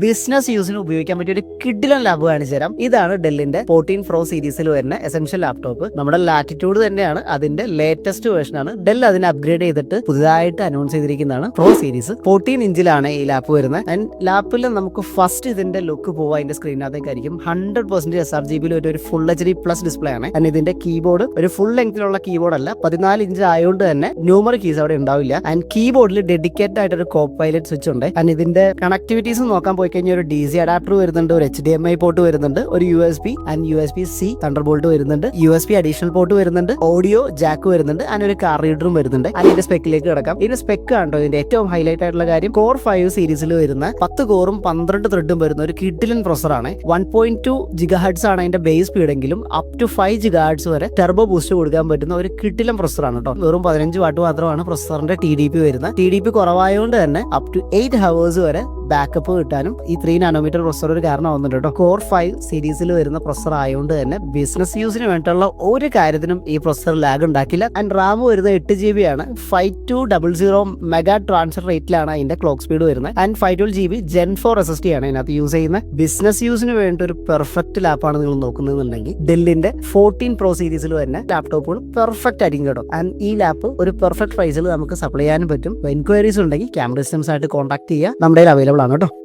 Business യൂസിന് ഉപയോഗിക്കാൻ പറ്റിയ ഒരു കിഡിലൻ ലാബ് കാണിച്ചു തരാം. ഇതാണ് ഡെല്ലിന്റെ 14 Pro സീരീസിൽ വരുന്ന എസെൻഷ്യൽ ലാപ്ടോപ്പ്. നമ്മുടെ ലാറ്റിറ്റ്യൂഡ് തന്നെയാണ്, അതിന്റെ ലേറ്റസ്റ്റ് വേർഷൻ ആണ്. ഡെൽ അതിനെ അപ്ഗ്രേഡ് ചെയ്തിട്ട് പുതുതായിട്ട് അനൗൺസ് ചെയ്തിരിക്കുന്നതാണ് പ്രോ സീരീസ്. 14 ഇഞ്ചിലാണ് ഈ ലാപ്പ് വരുന്നത്. ആൻഡ് ലാപ്പിൽ നമുക്ക് ഫസ്റ്റ് ഇതിന്റെ ലുക്ക് പോവുക അതിന്റെ സ്ക്രീനകത്തേക്കായിരിക്കും. 100% sRGB ഒരു ഫുൾ HD പ്ലസ് ഡിസ്പ്ലേ ആണ്. ആൻഡ് ഇതിന്റെ കീബോർഡ് ഒരു ഫുൾ ലെങ്തിലുള്ള കീബോർഡ് അല്ല, 14 ഇഞ്ച് ആയതുകൊണ്ട് തന്നെ ന്യൂമറിക് കീസ് അവിടെ ഉണ്ടാവില്ല. ആൻഡ് കീബോർഡിൽ ഡെഡിക്കേറ്റഡ് ആയിട്ട് ഒരു കോപ്പ് പൈലറ്റ് സ്വിച്ച് ഉണ്ട്. ആൻഡ് ഇതിന്റെ കണക്ടിവിറ്റീസ് നോക്കാൻ പോയി കഴിഞ്ഞാൽ ഒരു DC അഡാപ്റ്റർ വരുന്നുണ്ട്, ഒരു HDMI പോർട്ട് വരുന്നുണ്ട്, ഒരു USB ആൻഡ് USB-C തണ്ടർബോൾട്ട് വരുന്നുണ്ട്, USB അഡീഷണൽ പോർട്ട് വരുന്നുണ്ട്, ഓഡിയോ ജാക്ക് വരുന്നുണ്ട്, ആൻഡ് ഒരു കാർ റീഡറും വരുന്നുണ്ട്. ആൻഡ് ഇതിന്റെ സ്പെക്കിലേക്ക് കിടക്കാം. ഇതിന്റെ സ്പെക്ക് കണ്ടോ, ഇതിന്റെ ഏറ്റവും ഹൈലൈറ്റ് ആയിട്ടുള്ള കാര്യം Core 5 സീരീസിൽ വരുന്ന 10 കോറും 12 ത്രെഡും വരുന്ന ഒരു കിഡിലൻ പ്രൊസറാണ്. 1.2 GHz ആണ് അതിന്റെ ബേസ് സ്പീഡ് എങ്കിലും അപ് ടു 5 GHz വരെ ടെർബോ ബൂസ്റ്റ് കൊടുക്കാൻ പറ്റുന്ന ഒരു കിഡിലൻ പ്രൊസറാണ് കേട്ടോ. വെറും 15 വാട്ട് മാത്രമാണ് പ്രൊസറിന്റെ TDP വരുന്നത്. TDP കുറവായതുകൊണ്ട് തന്നെ അപ് ടു 8 hours വരെ ബാക്കപ്പ് കിട്ടാനും ഈ 3 നാനോമീറ്റർ പ്രൊസർ ഒരു കാരണമാവുന്നുണ്ട് കേട്ടോ. Core 5 സീരീസിൽ വരുന്ന പ്രൊസർ ആയതുകൊണ്ട് തന്നെ ബിസിനസ് യൂസിന് വേണ്ടിയിട്ടുള്ള ഒരു കാര്യത്തിനും ഈ പ്രൊസർ ലാഗ് ഉണ്ടാക്കില്ല. ആൻഡ് റാം വരുന്നത് 8GB ആണ്. 5200 മെഗാ ട്രാൻസ്ഫർ റേറ്റിലാണ് അതിന്റെ ക്ലോക്ക് സ്പീഡ് വരുന്നത്. ആൻഡ് 512GB Gen 4 SSD ആണ് ഇതിനകത്ത് യൂസ് ചെയ്യുന്നത്. ബിസിനസ് യൂസിന് വേണ്ടി ഒരു പെർഫെക്റ്റ് ലാപ്പാണ് നിങ്ങൾ നോക്കുന്നതെന്നുണ്ടെങ്കിൽ ഡെല്ലിന്റെ 14 Pro സീരീസിൽ വരുന്ന ലാപ്ടോപ്പുകൾ പെർഫെക്റ്റ് ആയിരിക്കും കേട്ടോ. ആൻഡ് ഈ ലാപ്പ് ഒരു പെർഫെക്റ്റ് പ്രൈസിൽ നമുക്ക് സപ്ലൈ ചെയ്യാനും പറ്റും. എൻക്വയറീസ് ഉണ്ടെങ്കിൽ ക്യാമറ സിസ്റ്റംസ് ആയിട്ട് കോൺടാക്ട് ചെയ്യുക. നമ്മുടെ അവൈലബിൾ ആണ് കേട്ടോ.